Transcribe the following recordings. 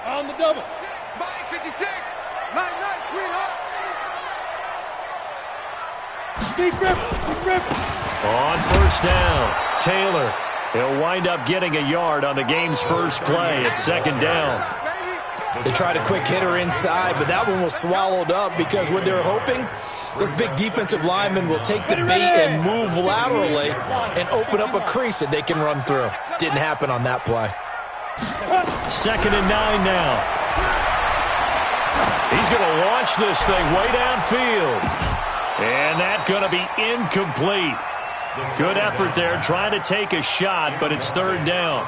On the double. Spike 56. Night, night, sweetheart. Deep rip. On first down, Taylor. He'll wind up getting a yard on the game's first play at second down. They tried a quick hitter inside, but that one was swallowed up because what they're hoping, those big defensive linemen will take the bait and move laterally and open up a crease that they can run through. Didn't happen on that play. 2nd and 9 now. He's going to launch this thing way downfield. And that's going to be incomplete. Good effort there, trying to take a shot, but it's 3rd down.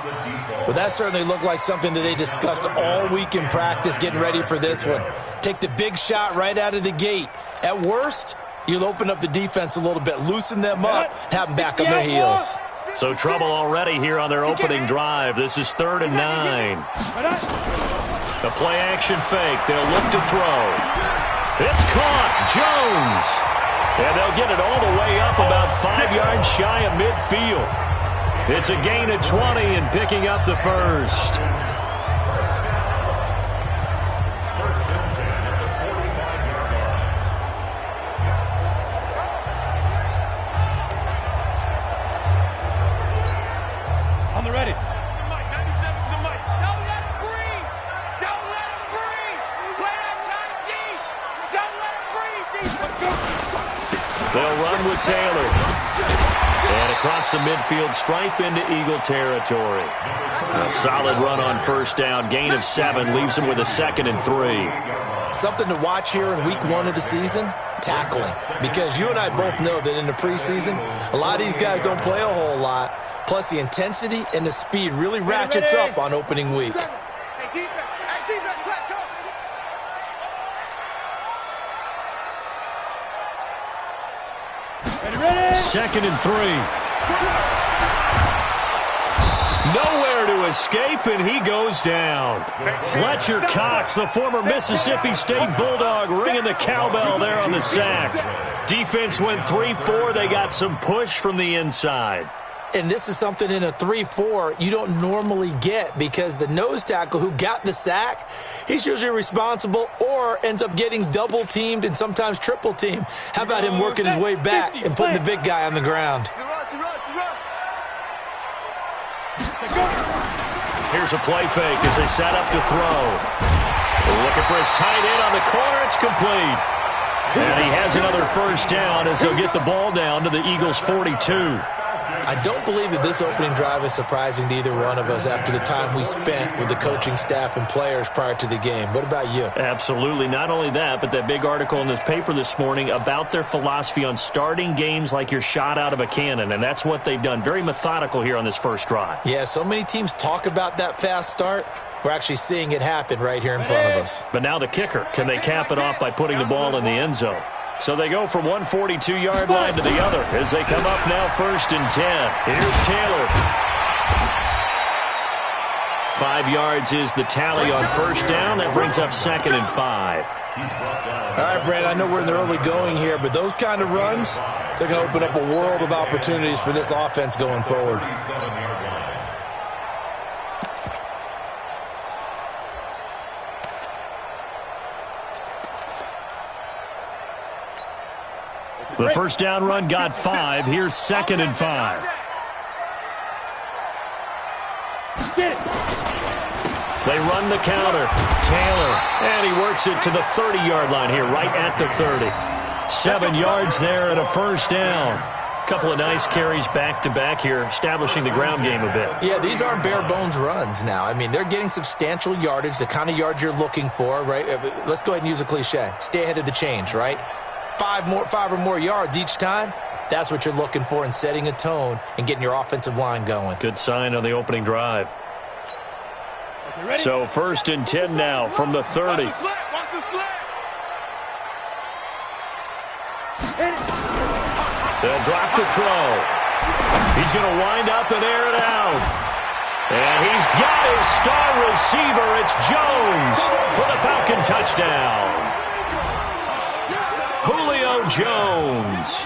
Well, that certainly looked like something that they discussed all week in practice getting ready for this one. Take the big shot right out of the gate. At worst, you'll open up the defense a little bit, loosen them up, have them back on their heels. So trouble already here on their opening drive. This is 3rd and 9. The play-action fake. They'll look to throw. It's caught. Jones. And they'll get it all the way up about 5 yards shy of midfield. It's a gain of 20 and picking up the first. On the ready. They'll run with Taylor. And across the midfield stripe into Eagle territory. A solid run on first down. Gain of 7 leaves them with a 2nd and 3. Something to watch here in week 1 of the season, tackling. Because you and I both know that in the preseason, a lot of these guys don't play a whole lot. Plus the intensity and the speed really ratchets up on opening week. Hey, defense. Hey, defense, let's go. Ready. 2nd and 3. Nowhere to escape, and he goes down. Fletcher Cox, the former Mississippi State Bulldog, ringing the cowbell there on the sack. Defense went 3-4. They got some push from the inside. And this is something in a 3-4 you don't normally get because the nose tackle who got the sack, he's usually responsible or ends up getting double-teamed and sometimes triple-teamed. How about him working his way back and putting the big guy on the ground? Here's a play fake as they set up to throw. Looking for his tight end on the corner. It's complete. And he has another first down as they'll get the ball down to the Eagles' 42. I don't believe that this opening drive is surprising to either one of us after the time we spent with the coaching staff and players prior to the game. What about you? Absolutely. Not only that, but that big article in this paper this morning about their philosophy on starting games like you're shot out of a cannon, and that's what they've done. Very methodical here on this first drive. Yeah, so many teams talk about that fast start. We're actually seeing it happen right here in front of us. But now the kicker. Can they cap it off by putting the ball in the end zone? So they go from one 42-yard line to the other as they come up now 1st and 10. Here's Taylor. 5 yards is the tally on first down. That brings up 2nd and 5. All right, Brad, I know we're in the early going here, but those kind of runs, they're going to open up a world of opportunities for this offense going forward. The first down run got 5. Here's 2nd and 5. Get it. They run the counter. Taylor. And he works it to the 30-yard line here, right at the 30. 7 yards there and a first down. Couple of nice carries back-to-back here, establishing the ground game a bit. Yeah, these aren't bare-bones runs now. I mean, they're getting substantial yardage, the kind of yards you're looking for, right? Let's go ahead and use a cliche. Stay ahead of the change, right? 5 or more yards each time. That's what you're looking for in setting a tone and getting your offensive line going. Good sign on the opening drive. So 1st and 10 now from the 30. Watch the slip. They'll drop the throw. He's going to wind up and air it out. And he's got his star receiver. It's Jones for the Falcon touchdown. Julio Jones,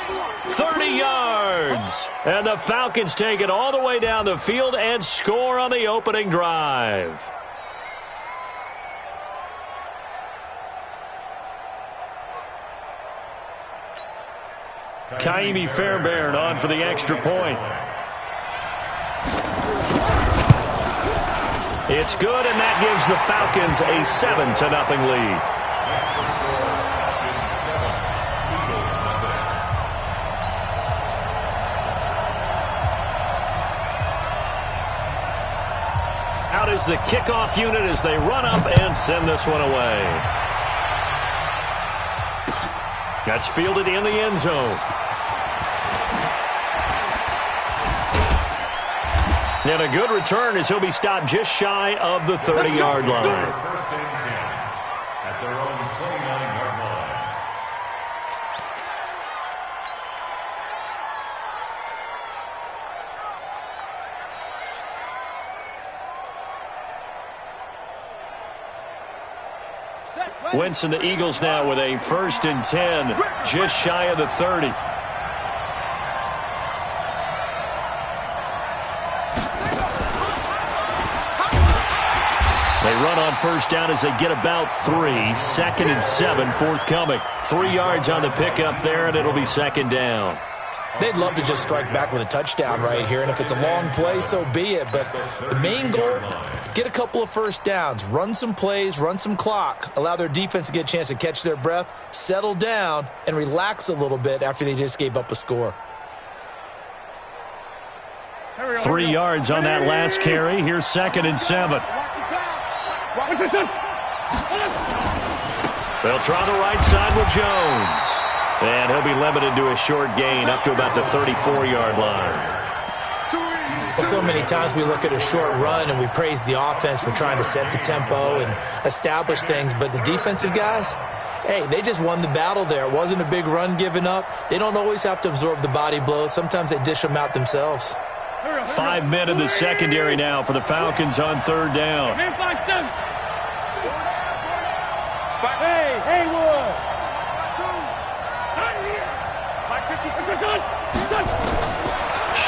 30 yards. And the Falcons take it all the way down the field and score on the opening drive. Kaimi Fairbairn on for the extra point. It's good, and that gives the Falcons a 7-0 lead. Out is the kickoff unit as they run up and send this one away. That's fielded in the end zone. And a good return as he'll be stopped just shy of the 30-yard line. First and 10 at their own 29-yard line. Wentz and the Eagles now with a 1st and 10, just shy of the 30. They run on 1st down as they get about 3. 2nd and 7 forthcoming. 3 yards on the pickup there, and it'll be 2nd down. They'd love to just strike back with a touchdown right here, and if it's a long play, so be it. But the main goal, get a couple of 1st downs, run some plays, run some clock, allow their defense to get a chance to catch their breath, settle down, and relax a little bit after they just gave up a score. 3 yards on that last carry. Here's 2nd and 7. They'll try the right side with Jones. And he'll be limited to a short gain up to about the 34-yard line. Well, so many times we look at a short run and we praise the offense for trying to set the tempo and establish things, but the defensive guys, hey, they just won the battle there. It wasn't a big run given up. They don't always have to absorb the body blows. Sometimes they dish them out themselves. 5 men in the secondary now for the Falcons on 3rd down. Hey, Haywood!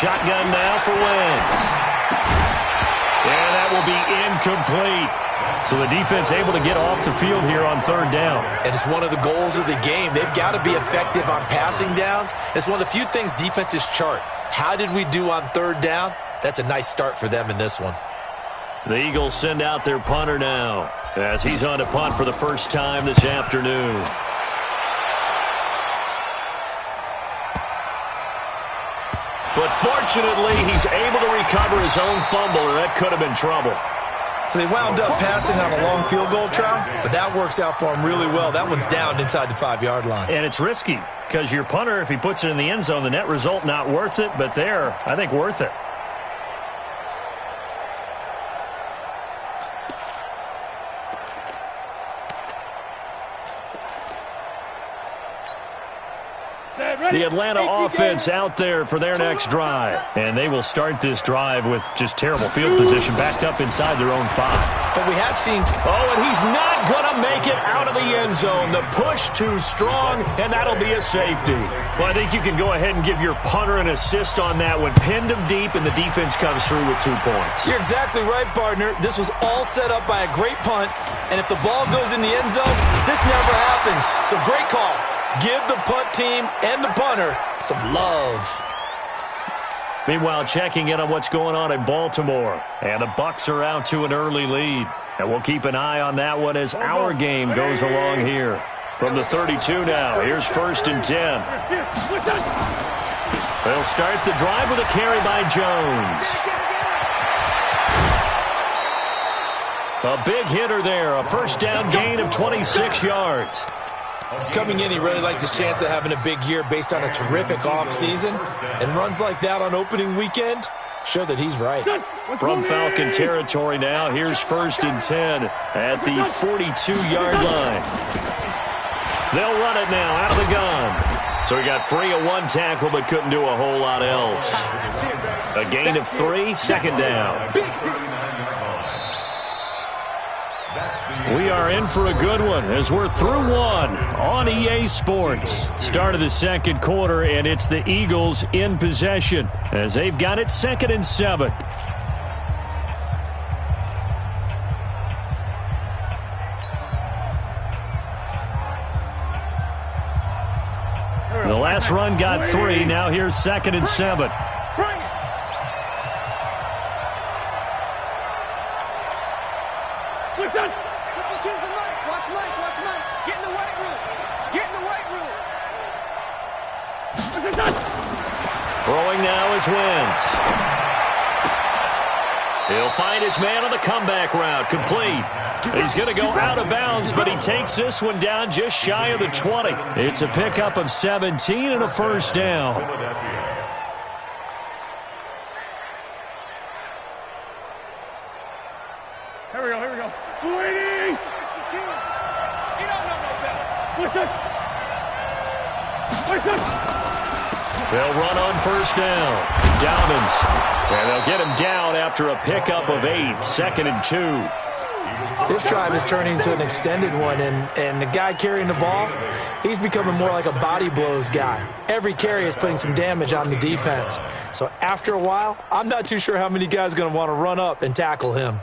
Shotgun now for Wentz. And that will be incomplete. So the defense able to get off the field here on 3rd down. And it's one of the goals of the game. They've got to be effective on passing downs. It's one of the few things defenses chart. How did we do on 3rd down? That's a nice start for them in this one. The Eagles send out their punter now as he's on to punt for the first time this afternoon. But fortunately, he's able to recover his own fumble, or that could have been trouble. So they wound up passing on a long field goal try, but that works out for him really well. That one's down inside the 5-yard line. And it's risky because your punter, if he puts it in the end zone, the net result not worth it, but there, I think worth it. The Atlanta offense out there for their next drive. And they will start this drive with just terrible field position, backed up inside their own 5. But we have seen... Oh, and he's not going to make it out of the end zone. The push too strong, and that'll be a safety. Well, I think you can go ahead and give your punter an assist on that one. Pinned him deep, and the defense comes through with 2 points. You're exactly right, partner. This was all set up by a great punt, and if the ball goes in the end zone, this never happens. So great call. Give the punt team and the punter some love. Meanwhile, checking in on what's going on in Baltimore. And the Bucs are out to an early lead. And we'll keep an eye on that one as our game goes along here. From the 32 now, here's 1st and 10. They'll start the drive with a carry by Jones. A big hitter there, a 1st down gain of 26 yards. Coming in, he really liked his chance of having a big year based on a terrific offseason. And runs like that on opening weekend show that he's right. From Falcon territory now, here's 1st and 10 at the 42-yard line. They'll run it now out of the gun. So he got free of 1 tackle but couldn't do a whole lot else. A gain of 3, 2nd down. We are in for a good one as we're through one on EA Sports. Start of the 2nd quarter, and it's the Eagles in possession as they've got it 2nd and 7. The last pass run got 3. Now here's 2nd and 7. Bring it. Watch Mike. Get in the weight room. Throwing now is Wentz. He'll find his man on the comeback route. Complete. He's going to go out of bounds, but he takes this one down just shy of the 20. It's a pickup of 17 and a first down. Here we go. 280! He don't know no better. They'll run on first down. Downins. And they'll get him down after a pickup of 8. 2nd and 2. This drive is turning into an extended one, and the guy carrying the ball, he's becoming more like a body blows guy. Every carry is putting some damage on the defense. So after a while, I'm not too sure how many guys are going to want to run up and tackle him.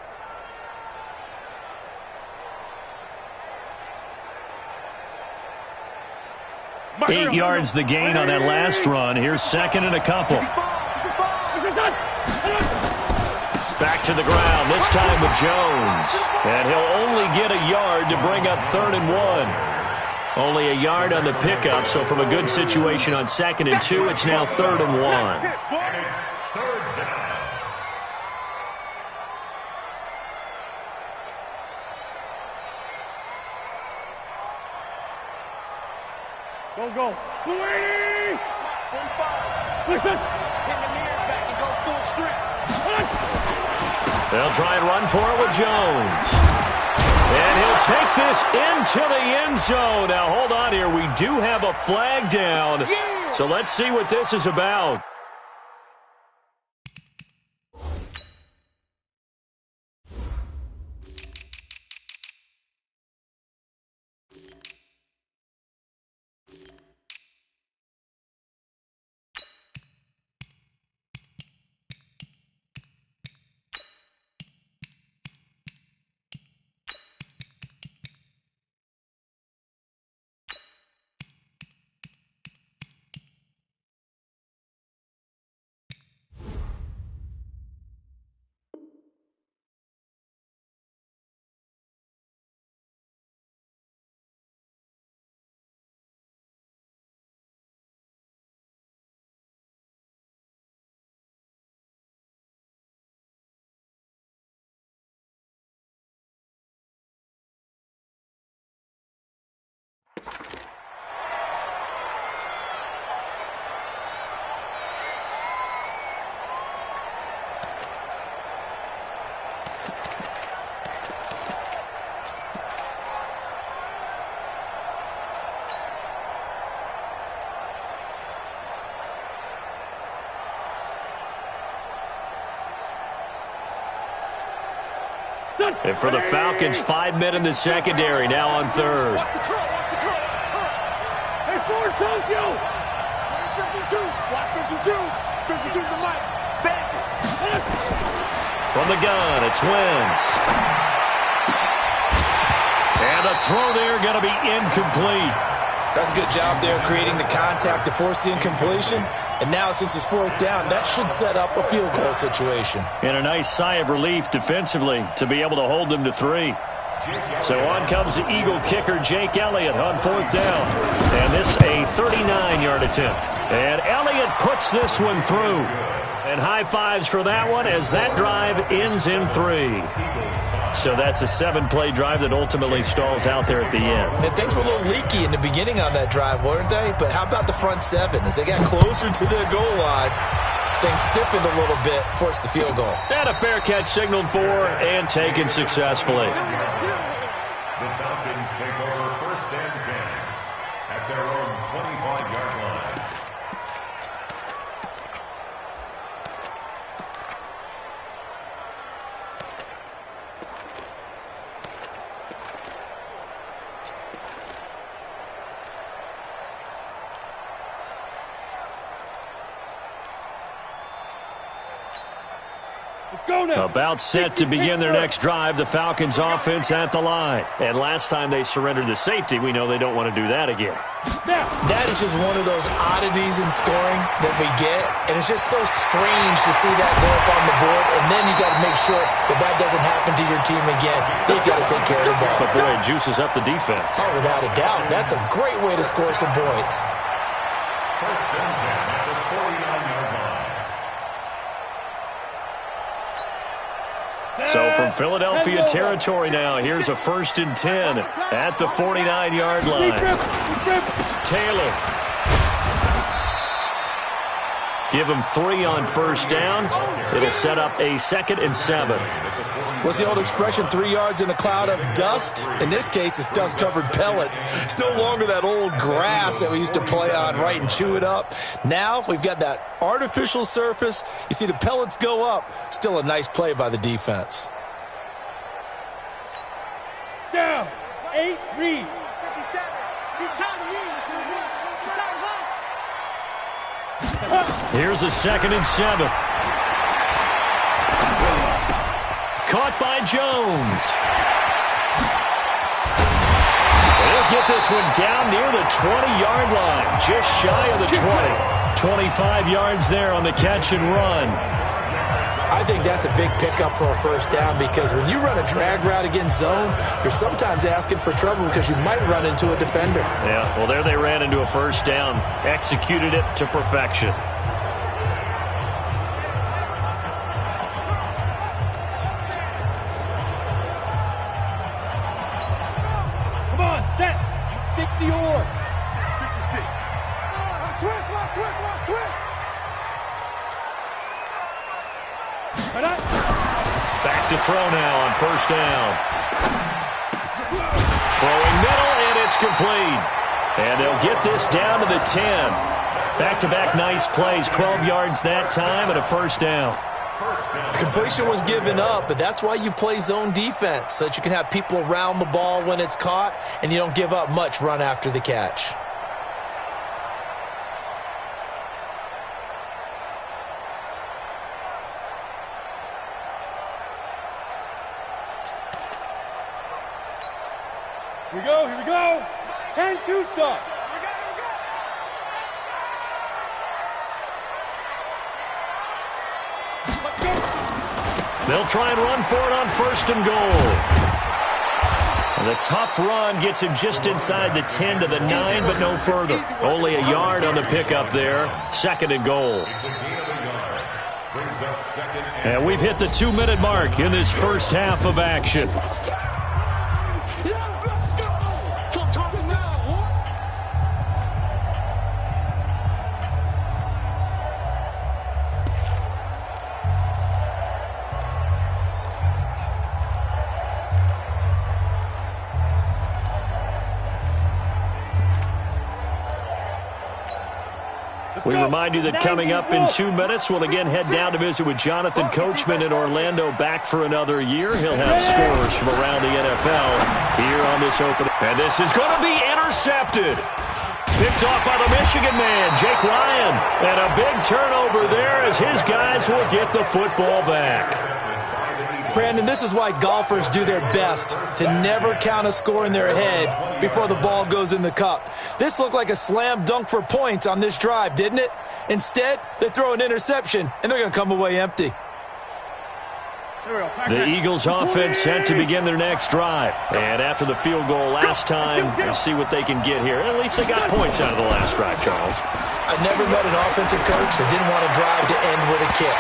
Eight yards the gain on that last run. Here's 2nd and a couple. Back to the ground, this time with Jones. And he'll only get a yard to bring up 3rd and 1. Only a yard on the pickup, so from a good situation on 2nd and 2, it's now 3rd and 1. Go. 280! 45. Listen. Hit the mirror back and go full strength. They'll try and run for it with Jones. And he'll take this into the end zone. Now, hold on here. We do have a flag down. Yeah. So let's see what this is about. And for the Falcons, 5 men in the secondary, now on 3rd. Watch the curl. Hey, Ford, Tokyo! Where's 52? Watch 52. 52's the mic. Back it. From the gun, it's Wentz. And the throw there going to be incomplete. That's a good job there creating the contact to force the incompletion. And now, since it's 4th down, that should set up a field goal situation. And a nice sigh of relief defensively to be able to hold them to 3. So on comes the Eagle kicker, Jake Elliott, on 4th down. And this a 39-yard attempt. And Elliott puts this one through. And high fives for that one as that drive ends in 3. So that's a 7-play drive that ultimately stalls out there at the end. And things were a little leaky in the beginning on that drive, weren't they? But how about the front 7? As they got closer to the goal line, things stiffened a little bit, forced the field goal. And a fair catch signaled for and taken successfully. The Falcons take over 1st and 10 at their own 25-yard line. Go now. About set to begin their next drive, the Falcons offense at the line. And last time they surrendered the safety, we know they don't want to do that again. That is just one of those oddities in scoring that we get, and it's just so strange to see that go up on the board, and then you got to make sure that that doesn't happen to your team again. They've got to take care of the ball. But boy, it juices up the defense. Oh, without a doubt. That's a great way to score some points. First and 10 at the 49-yard line. So from Philadelphia territory now, here's a 1st and 10 at the 49-yard line. Taylor. Give him 3 on 1st down. It'll set up a 2nd and 7. What's the old expression, 3 yards in a cloud of dust? In this case, it's dust-covered pellets. It's no longer that old grass that we used to play on, right, and chew it up. Now we've got that artificial surface. You see the pellets go up. Still a nice play by the defense. Down. 8 read. 57. He's tired of me. He's tired of us. Here's a 2nd and 7. Caught by Jones. They'll get this one down near the 20-yard line, just shy of the 20. 25 yards there on the catch and run. I think that's a big pickup for a 1st down, because when you run a drag route against zone, you're sometimes asking for trouble because you might run into a defender. Yeah, well, there they ran into a 1st down, executed it to perfection. Set. 60 or 56. Twist. Back to throw now on 1st down. Throwing middle, and it's complete. And they'll get this down to the 10. Back-to-back nice plays, 12 yards that time, and a 1st down. Completion was given up, but that's why you play zone defense, so that you can have people around the ball when it's caught, and you don't give up much run after the catch. Here we go. 10-2 stop. They'll try and run for it on 1st and goal. And the tough run gets him just inside the 10 to the 9, but no further. Only a yard on the pickup there. 2nd and goal. And we've hit the 2-minute mark in this 1st half of action. We remind you that coming up in 2 minutes, we'll again head down to visit with Jonathan Coachman in Orlando, back for another year. He'll have scores from around the NFL here on this opening. And this is going to be intercepted. Picked off by the Michigan man, Jake Ryan. And a big turnover there as his guys will get the football back. Brandon, this is why golfers do their best to never count a score in their head before the ball goes in the cup. This looked like a slam dunk for points on this drive, didn't it? Instead, they throw an interception, and they're going to come away empty. The Eagles offense set to begin their next drive. And after the field goal last time, we'll see what they can get here. At least they got points out of the last drive, Charles. I never met an offensive coach that didn't want a drive to end with a kick.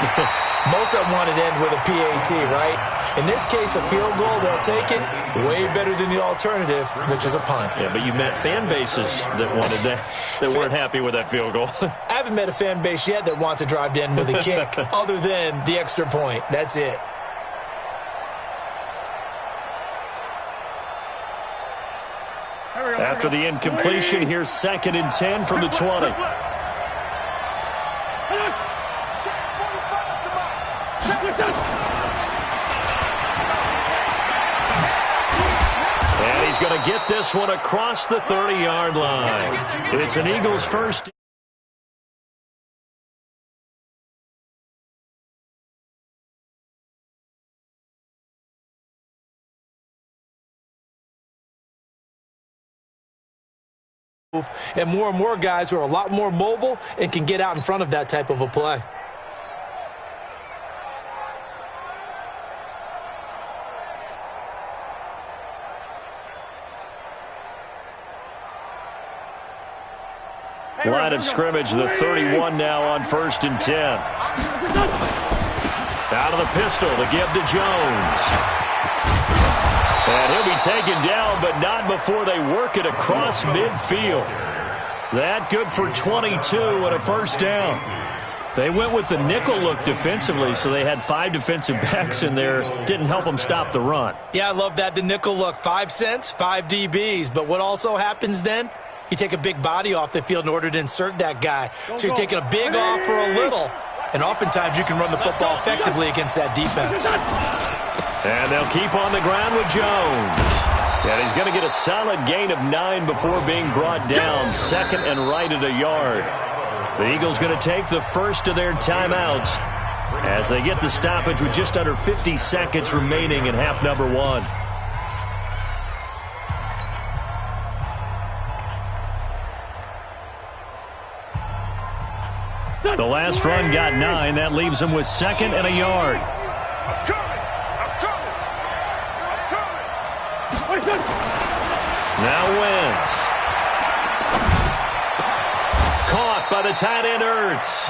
Most of them wanted to end with a PAT, right? In this case, a field goal, they'll take it. Way better than the alternative, which is a punt. Yeah, but you met fan bases that wanted that, that weren't happy with that field goal. I haven't met a fan base yet that wants a drive to end with a kick, other than the extra point. That's it. After the incompletion, here's 2nd and 10 from the 20. And he's going to get this one across the 30-yard line. It's an Eagles first. and more guys who are a lot more mobile and can get out in front of that type of a play. Line of scrimmage, the 31 now on 1st and 10. Out of the pistol to give to Jones. And he'll be taken down, but not before they work it across midfield. That good for 22 and a first down. They went with the nickel look defensively, so they had 5 defensive backs in there. Didn't help them stop the run. Yeah, I love that, the nickel look. 5 cents, 5 DBs. But what also happens then? You take a big body off the field in order to insert that guy. So you're taking a big off for a little. And oftentimes you can run the football effectively against that defense. And they'll keep on the ground with Jones. And he's going to get a solid gain of 9 before being brought down. 2nd and right at a yard. The Eagles going to take the first of their timeouts as they get the stoppage with just under 50 seconds remaining in half number 1. The last run got 9. That leaves him with 2nd and a yard. Now Wentz. Caught by the tight end Ertz.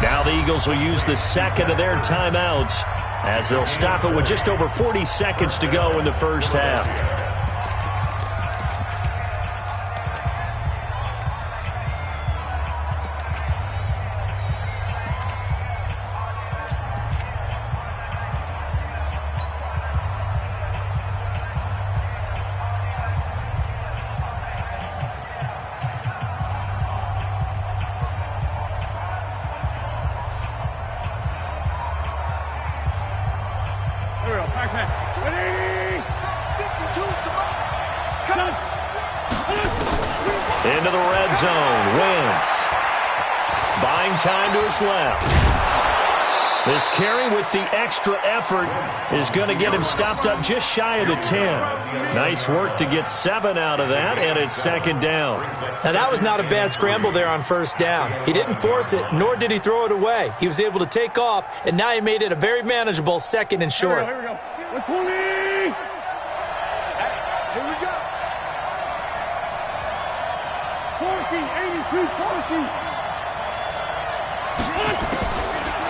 Now the Eagles will use the 2nd of their timeouts as they'll stop it with just over 40 seconds to go in the first half. Into the red zone. Wentz. Buying time to his left. This carry with the extra effort is going to get him stopped up just shy of the 10. Nice work to get 7 out of that, and it's 2nd down. Now, that was not a bad scramble there on 1st down. He didn't force it, nor did he throw it away. He was able to take off, and now he made it a very manageable 2nd and short. Here we go. 120. Here we go. 40, 82, 40.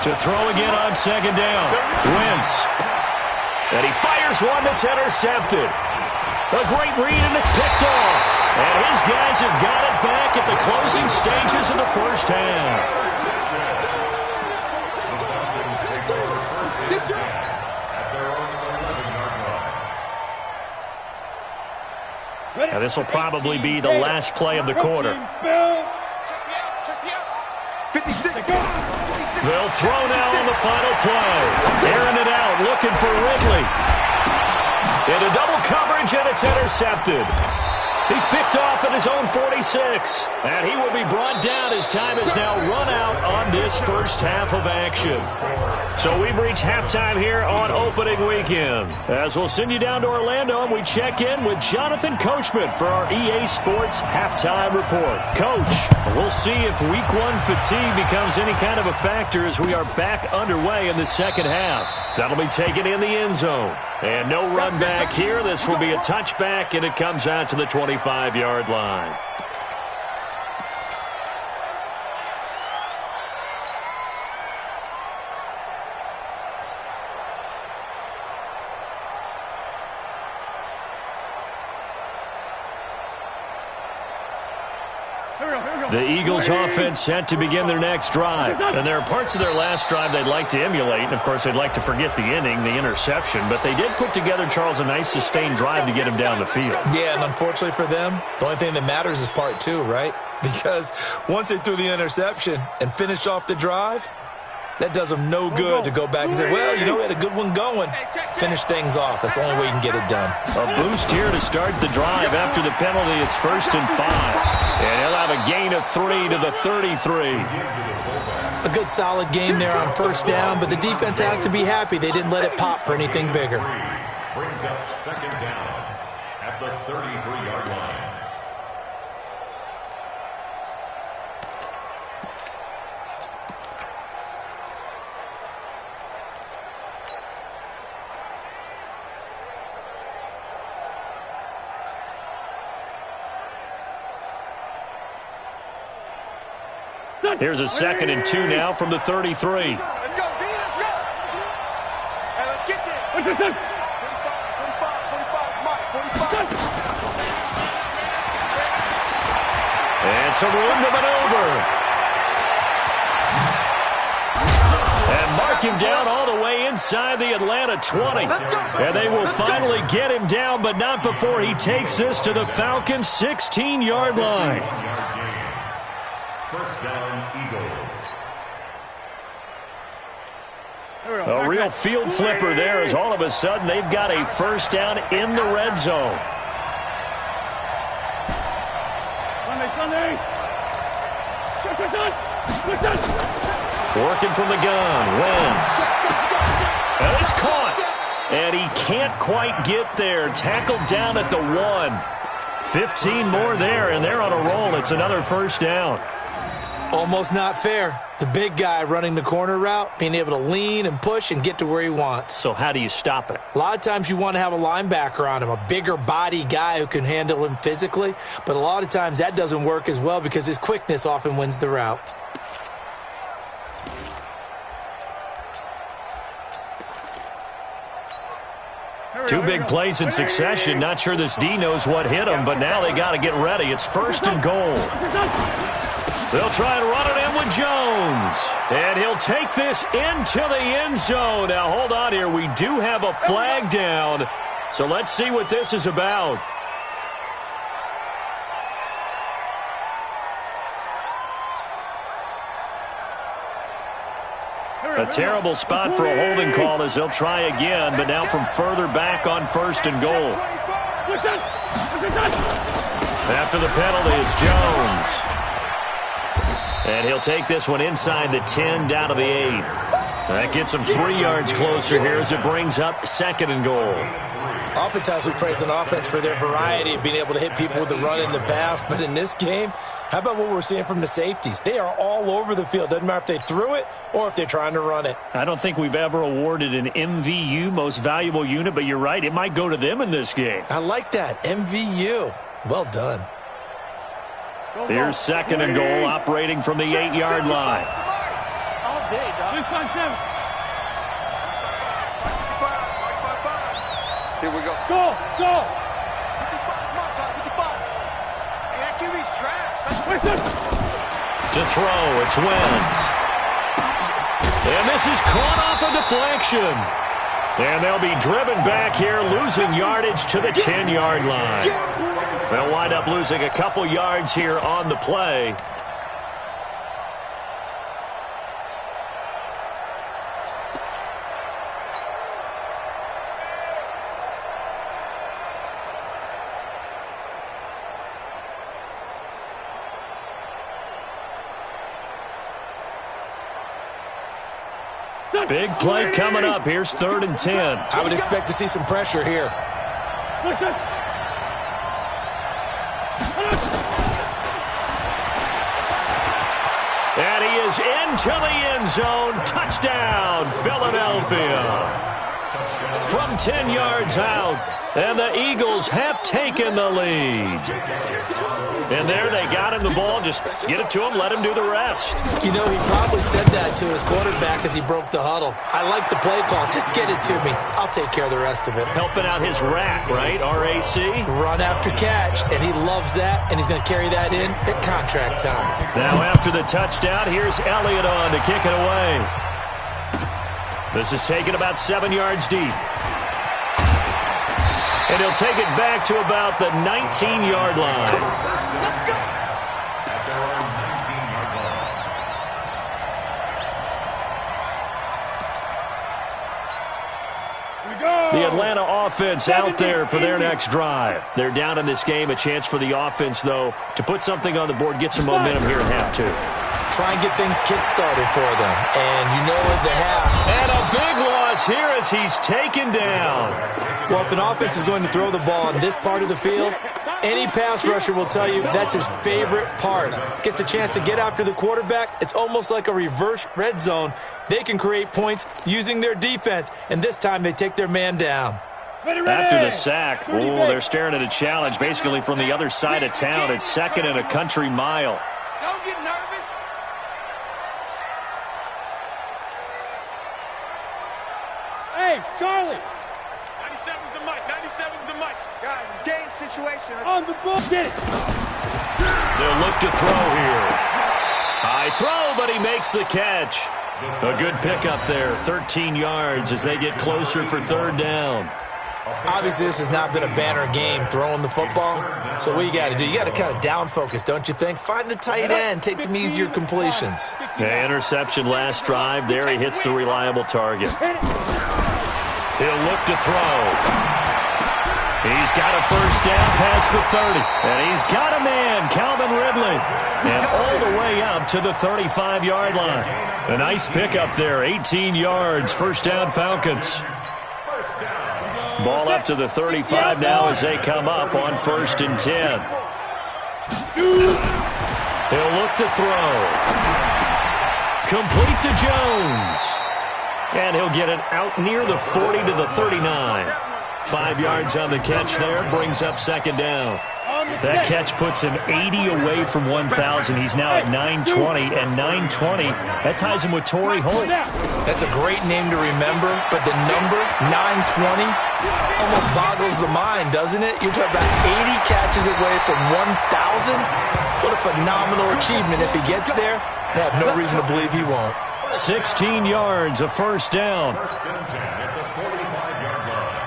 To throw again on 2nd down. Wentz. And he fires one that's intercepted. A great read, and it's picked off. And his guys have got it back at the closing stages of the first half. Now this will probably be the last play of the quarter. They'll throw now on the final play. Airing it out, looking for Ridley. Into double coverage, and it's intercepted. He's picked off at his own 46. And he will be brought down. His time is now run out on this first half of action. So we've reached halftime here on opening weekend. As we'll send you down to Orlando, and we check in with Jonathan Coachman for our EA Sports Halftime Report. Coach, we'll see if Week 1 fatigue becomes any kind of a factor as we are back underway in the second half. That'll be taken in the end zone. And no run back here. This will be a touchback, and it comes out to the 25-yard line. The Eagles offense set to begin their next drive. And there are parts of their last drive they'd like to emulate. And, of course, they'd like to forget the inning, the interception. But they did put together, Charles, a nice sustained drive to get him down the field. Yeah, and unfortunately for them, the only thing that matters is part 2, right? Because once they threw the interception and finished off the drive, that does them no good to go back and say, well, you know, we had a good one going. Finish things off. That's the only way you can get it done. A boost here to start the drive. After the penalty, it's 1st and 5. And he'll have a gain of 3 to the 33. A good solid game there on 1st down, but the defense has to be happy they didn't let it pop for anything bigger. Brings up 2nd down at the 33-yard line. Here's a 2nd and 2 now from the 33. Let's go, D, let's go. Hey, let's get there. 45, 45, Mike, 45. And some room to maneuver. And mark him down all the way inside the Atlanta 20. And they will finally get him down, but not before he takes this to the Falcons' 16-yard line. First down, Eagles. A real field flipper there as all of a sudden they've got a first down in the red zone. Working from the gun, Wentz. And it's caught. And he can't quite get there. Tackled down at the 1. 15 more there, and they're on a roll. It's another first down. Almost not fair. The big guy running the corner route, being able to lean and push and get to where he wants. So how do you stop it? A lot of times you want to have a linebacker on him, a bigger body guy who can handle him physically. But a lot of times that doesn't work as well because his quickness often wins the route. Two big plays in succession. Not sure this D knows what hit him, but now they got to get ready. It's 1st and goal. They'll try and run it in with Jones. And he'll take this into the end zone. Now, hold on here. We do have a flag down. So let's see what this is about. A terrible spot for a holding call as they'll try again, but now from further back on 1st and goal. After the penalty, it's Jones. And he'll take this one inside the 10, down to the 8. That gets him 3 yards closer here as it brings up 2nd and goal. Oftentimes we praise an offense for their variety of being able to hit people with the run in the pass, but in this game, how about what we're seeing from the safeties? They are all over the field. Doesn't matter if they threw it or if they're trying to run it. I don't think we've ever awarded an MVU, most valuable unit, but you're right. It might go to them in this game. I like that. MVU. Well done. Here's 2nd and goal, operating from the 8-yard line. All day, dog. Here we go. Go! 55. Hey, that QB's trash. To throw, it's Wentz. And this is caught off a deflection. And they'll be driven back here, losing yardage to the 10-yard line. They'll wind up losing a couple yards here on the play. Big play coming up. Here's 3rd and 10. I would expect to see some pressure here. And he is into the end zone. Touchdown, Philadelphia. From 10 yards out, and the Eagles have taken the lead. And there they got him the ball. Just get it to him, let him do the rest. You know, he probably said that to his quarterback as he broke the huddle. I like the play call. Just get it to me. I'll take care of the rest of it. Helping out his rack, right? RAC. Run after catch, and he loves that, and he's going to carry that in at contract time. Now after the touchdown, here's Elliott on to kick it away. This is taken about 7 yards deep. And he'll take it back to about the 19-yard line. At their own 19-yard line. The Atlanta offense out there for their next drive. They're down in this game. A chance for the offense, though, to put something on the board, get some momentum here at half 2. Try and get things kick-started for them. And you know what they have. And a big loss here as he's taken down. Well, if an offense is going to throw the ball in this part of the field, any pass rusher will tell you that's his favorite part. Gets a chance to get after the quarterback. It's almost like a reverse red zone. They can create points using their defense, and this time they take their man down. After the sack, they're staring at a challenge basically from the other side of town. It's 2nd and a country mile. Don't get nervous. Guys, it's game situation. On the ball. Get it. They'll look to throw here. High throw, but he makes the catch. A good pickup there, 13 yards as they get closer for third down. Obviously, this has not been a banner game throwing the football. So what you got to do, you got to kind of down focus, don't you think? Find the tight end, take some easier completions. Yeah, interception last drive. There he hits the reliable target. He'll look to throw. He's got a first down past the 30. And he's got a man, Calvin Ridley. And all the way up to the 35-yard line. A nice pickup there, 18 yards, first down Falcons. Ball up to the 35 now as they come up on 1st and 10. He'll look to throw. Complete to Jones. And he'll get it out near the 40 to the 39. 5 yards on the catch there, brings up 2nd down. That catch puts him 80 away from 1,000. He's now at 920, and 920, that ties him with Torrey Holt. That's a great name to remember, but the number, 920, almost boggles the mind, doesn't it? You're talking about 80 catches away from 1,000? What a phenomenal achievement. If he gets there, I have no reason to believe he won't. 16 yards, a first down. First and 10 at the 45-yard line.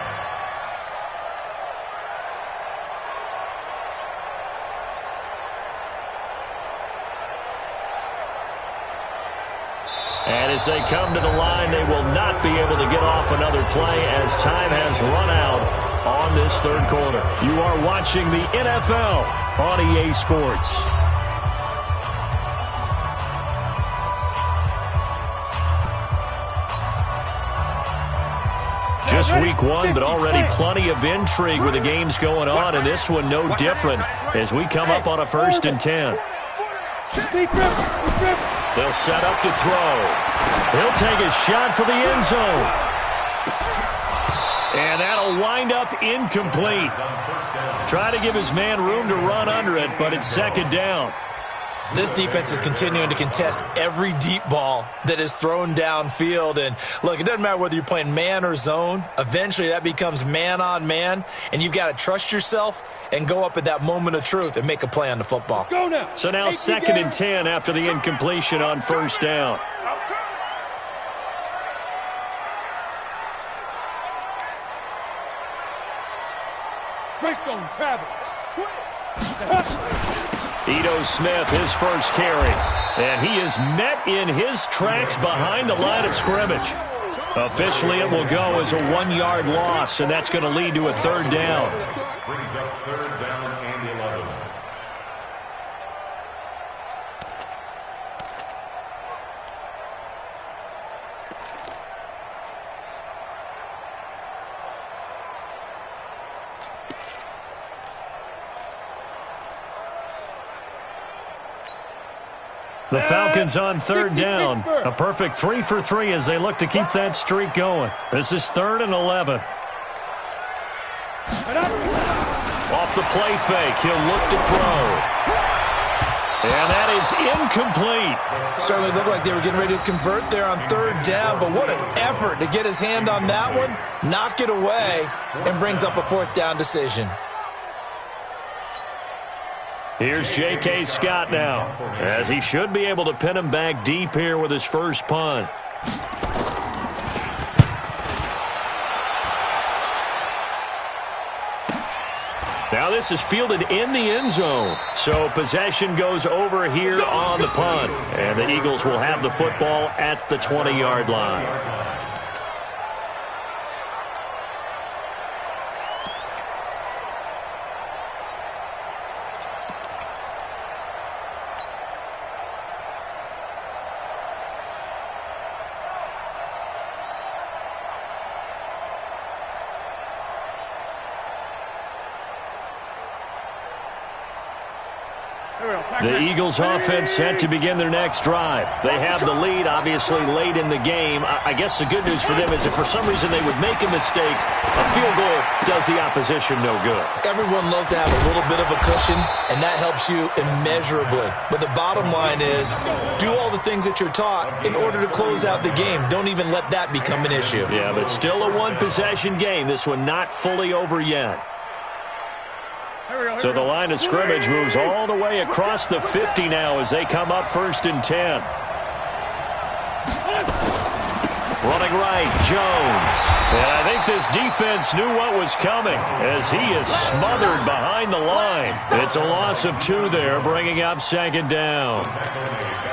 And as they come to the line, they will not be able to get off another play as time has run out on this third quarter. You are watching the NFL on EA Sports. Just week 1, but already plenty of intrigue with the games going on, and this one no different as we come up on a 1st and 10. They'll set up to throw. He'll take a shot for the end zone. And that'll wind up incomplete. Try to give his man room to run under it, but it's 2nd down. This defense is continuing to contest every deep ball that is thrown downfield. And, look, it doesn't matter whether you're playing man or zone. Eventually, that becomes man-on-man, and you've got to trust yourself and go up at that moment of truth and make a play on the football. Go now. So now 2nd and 10 after the incompletion on 1st down. Greystone travel. Ito Smith, his first carry. And he is met in his tracks behind the line of scrimmage. Officially, it will go as a 1-yard loss, and that's going to lead to a 3rd down. Brings up 3rd down and 11. The Falcons on 3rd down. A perfect 3 for 3 as they look to keep that streak going. This is 3rd and 11. Off the play fake, he'll look to throw. And that is incomplete. Certainly looked like they were getting ready to convert there on 3rd down, but what an effort to get his hand on that one, knock it away, and brings up a 4th down decision. Here's J.K. Scott now, as he should be able to pin him back deep here with his first punt. Now this is fielded in the end zone, so possession goes over here on the punt, and the Eagles will have the football at the 20-yard line. The Eagles offense set to begin their next drive. They have the lead, obviously, late in the game. I guess the good news for them is if for some reason they would make a mistake, a field goal does the opposition no good. Everyone loves to have a little bit of a cushion, and that helps you immeasurably. But the bottom line is, do all the things that you're taught in order to close out the game. Don't even let that become an issue. Yeah, but still a one-possession game. This one not fully over yet. So the line of scrimmage moves all the way across the 50 now as they come up 1st and 10. Running right, Jones. And I think this defense knew what was coming as he is smothered behind the line. It's a loss of 2 there, bringing up 2nd down.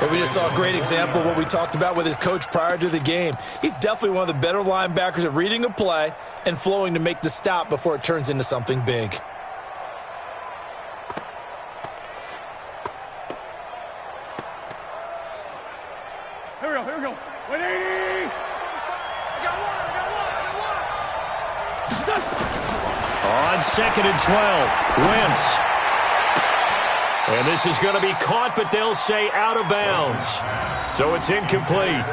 Well, we just saw a great example of what we talked about with his coach prior to the game. He's definitely one of the better linebackers at reading a play and flowing to make the stop before it turns into something big. Here we go. 180. On 2nd and 12, Wentz. And this is going to be caught, but they'll say out of bounds. So it's incomplete.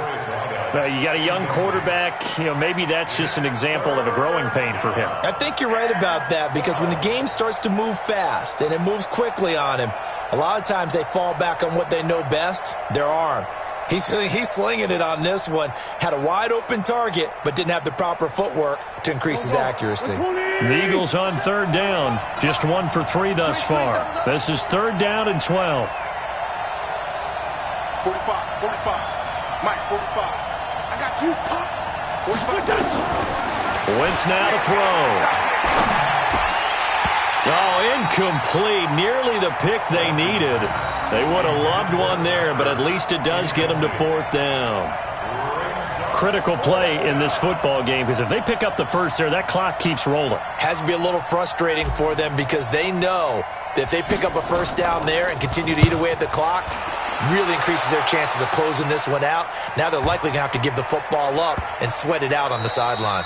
You got a young quarterback. Maybe that's just an example of a growing pain for him. I think you're right about that because when the game starts to move fast and it moves quickly on him, a lot of times they fall back on what they know best, their arm. He's slinging it on this one. Had a wide-open target, but didn't have the proper footwork to increase his accuracy. The Eagles on 3rd down. Just 1 for 3 thus far. This is 3rd down and 12. 45. Mike, 45. I got you, Pop. 45. Wentz now to throw. Oh, incomplete. Nearly the pick they needed. They would have loved one there, but at least it does get them to 4th down. Critical play in this football game because if they pick up the first there, that clock keeps rolling. Has to be a little frustrating for them because they know that if they pick up a 1st down there and continue to eat away at the clock, really increases their chances of closing this one out. Now they're likely going to have to give the football up and sweat it out on the sideline.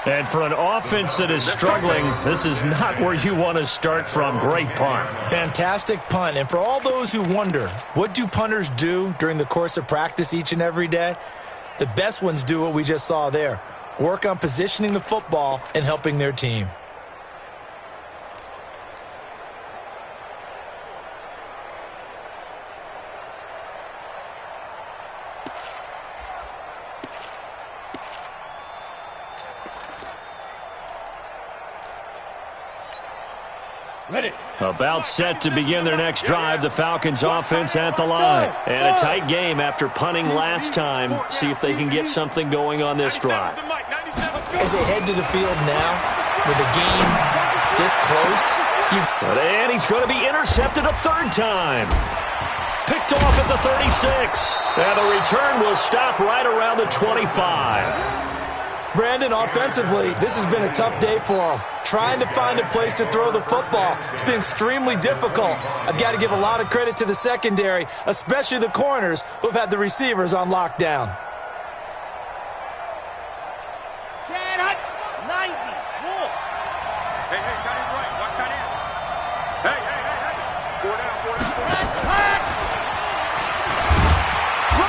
And for an offense that is struggling, this is not where you want to start from. Great punt. Fantastic punt. And for all those who wonder, what do punters do during the course of practice each and every day? The best ones do what we just saw there. Work on positioning the football and helping their team. Ready. About set to begin their next drive. The Falcons offense at the line. And a tight game after punting last time. See if they can get something going on this drive. As they head to the field now, with the game this close. And he's going to be intercepted a 3rd time. Picked off at the 36. And the return will stop right around the 25. Brandon, offensively, this has been a tough day for them. Trying to find a place to throw the football. It's been extremely difficult. I've got to give a lot of credit to the secondary, especially the corners who've had the receivers on lockdown. Chad Hunt, 90. Wolf. Hey, tight end's right. Watch tight end. Hey. 4 down.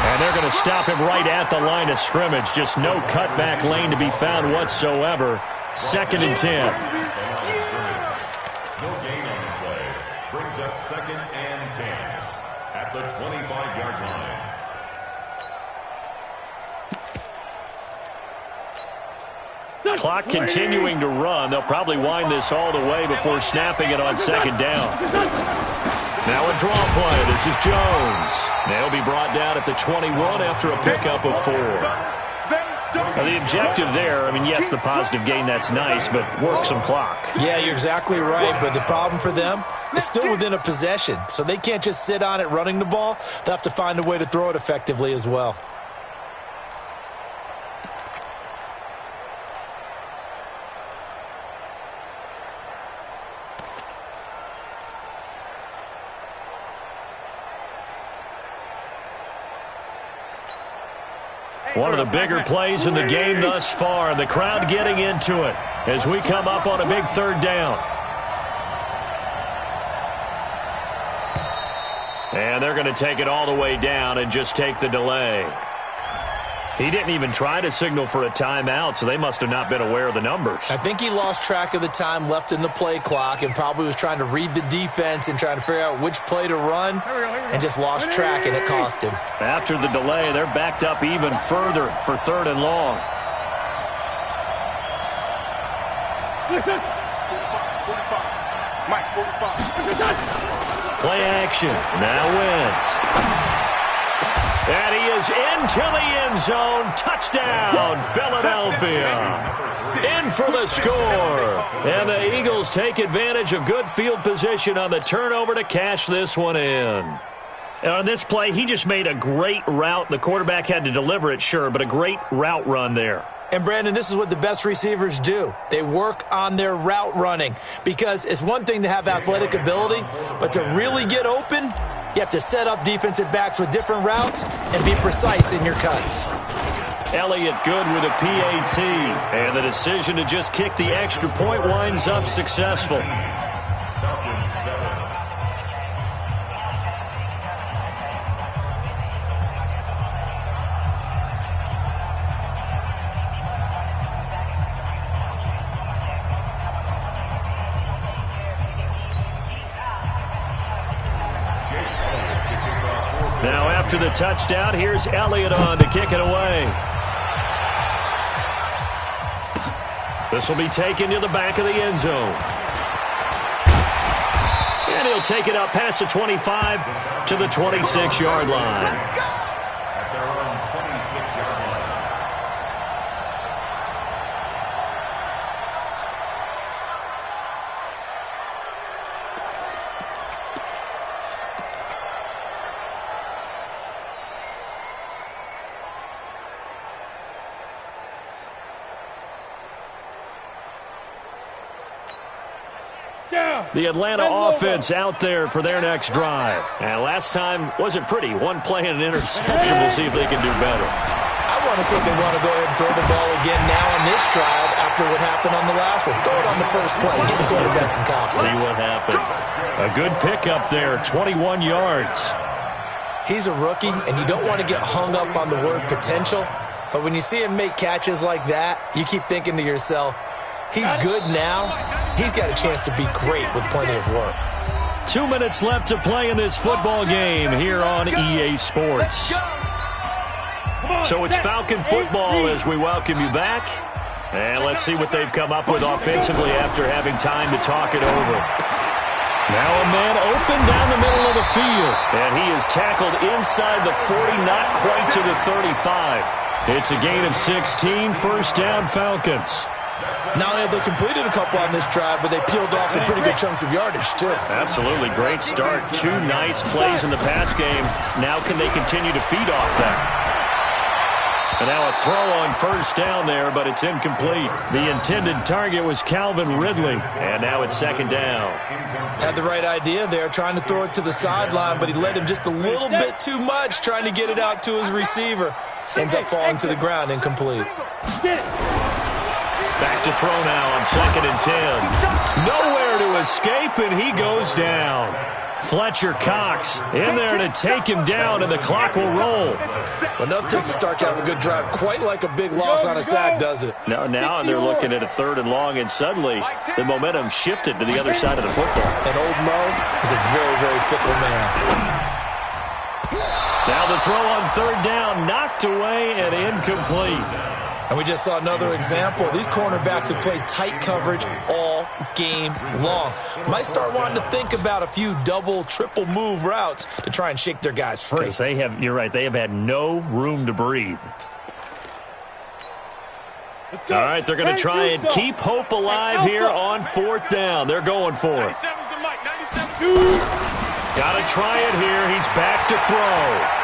And they're going to stop him right at the line of scrimmage. Just no cutback lane to be found whatsoever. 2nd and 10. No gain on the play. Brings up 2nd and 10 at the 25-yard line. Clock continuing to run. They'll probably wind this all the way before snapping it on 2nd down. Now a draw play. This is Jones. They'll be brought down at the 21 after a pickup of 4. Now the objective there, yes, the positive gain, that's nice, but work some clock. Yeah, you're exactly right, but the problem for them is still within a possession, so they can't just sit on it running the ball. They'll have to find a way to throw it effectively as well. One of the bigger plays in the game thus far. The crowd getting into it as we come up on a big 3rd down. And they're going to take it all the way down and just take the delay. He didn't even try to signal for a timeout, so they must have not been aware of the numbers. I think he lost track of the time left in the play clock and probably was trying to read the defense and trying to figure out which play to run and just lost track, and it cost him. After the delay, they're backed up even further for 3rd and long. Listen. Mike, 45. Play action. Now Wentz. And he is into the end zone. Touchdown, Philadelphia. In for the score. And the Eagles take advantage of good field position on the turnover to cash this one in. And on this play, he just made a great route. The quarterback had to deliver it, sure, but a great route run there. And, Brandon, this is what the best receivers do. They work on their route running because it's one thing to have athletic ability, but to really get open, you have to set up defensive backs with different routes and be precise in your cuts. Elliott good with a PAT, and the decision to just kick the extra point winds up successful. Now after the touchdown, here's Elliott on to kick it away. This will be taken to the back of the end zone. And he'll take it up past the 25 to the 26-yard line. At their own 26-yard line. The Atlanta offense out there for their next drive. And last time wasn't pretty. One play and an interception. We'll see if they can do better. I want to see if they want to go ahead and throw the ball again now on this drive after what happened on the last one. Throw it on the first play. Give the quarterback some confidence. See what happens. A good pickup there, 21 yards. He's a rookie, and you don't want to get hung up on the word potential. But when you see him make catches like that, you keep thinking to yourself, he's good now. He's got a chance to be great with plenty of work. 2 minutes left to play in this football game here on EA Sports. So it's Falcon football as we welcome you back. And let's see what they've come up with offensively after having time to talk it over. Now a man open down the middle of the field. And he is tackled inside the 40, not quite to the 35. It's a gain of 16, first down Falcons. Not only have they completed a couple on this drive, but they peeled off some pretty good chunks of yardage, too. Absolutely. Great start. 2 nice plays in the pass game. Now can they continue to feed off that? And now a throw on first down there, but it's incomplete. The intended target was Calvin Ridley, and now it's second down. Had the right idea there, trying to throw it to the sideline, but he led him just a little bit too much, trying to get it out to his receiver. Ends up falling to the ground, incomplete. Back to throw now on 2nd and 10. Nowhere to escape, and he goes down. Fletcher Cox in there to take him down, and the clock will roll. Enough takes to start to have a good drive. Quite like a big loss on a sack, does it? Now they're looking at a 3rd and long, and suddenly the momentum shifted to the other side of the football. And old Mo is a very, very fickle man. Now the throw on 3rd down, knocked away and incomplete. And we just saw another example. These cornerbacks have played tight coverage all game long. Might start wanting to think about a few double, triple move routes to try and shake their guys free. Because you're right, they have had no room to breathe. All right, they're going to try and keep hope alive here on 4th down. They're going for it. Got to try it here. He's back to throw.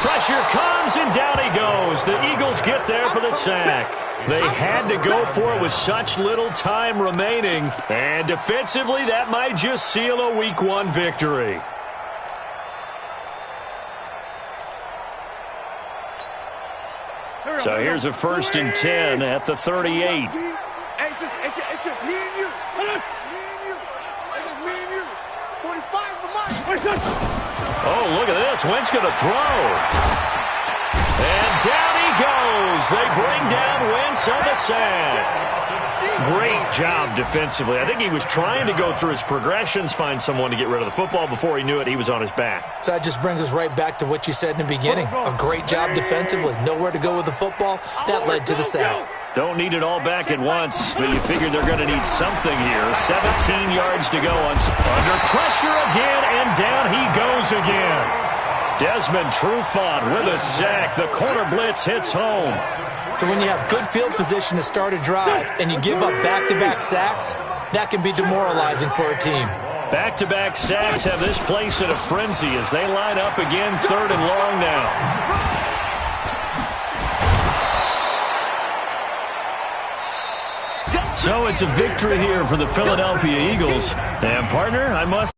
Pressure comes, and down he goes. The Eagles get there for the sack. They had to go for it with such little time remaining. And defensively, that might just seal a Week 1 victory. So here's a 1st and 10 at the 38. It's just me and you. Me and you. It's just me and you. 45's the mark. Oh, look at this. Wentz going to throw. And down he goes. They bring down Wentz on the sack. Great job defensively. I think he was trying to go through his progressions, find someone to get rid of the football. Before he knew it, he was on his back. So that just brings us right back to what you said in the beginning. A great job defensively. Nowhere to go with the football. That led to the sack. Don't need it all back at once, but you figure they're going to need something here. 17 yards to go. Under pressure again, and down he goes again. Desmond Trufant with a sack. The corner blitz hits home. So when you have good field position to start a drive and you give up back-to-back sacks, that can be demoralizing for a team. Back-to-back sacks have this place in a frenzy as they line up again, 3rd and long now. So it's a victory here for the Philadelphia Eagles. And, partner, I must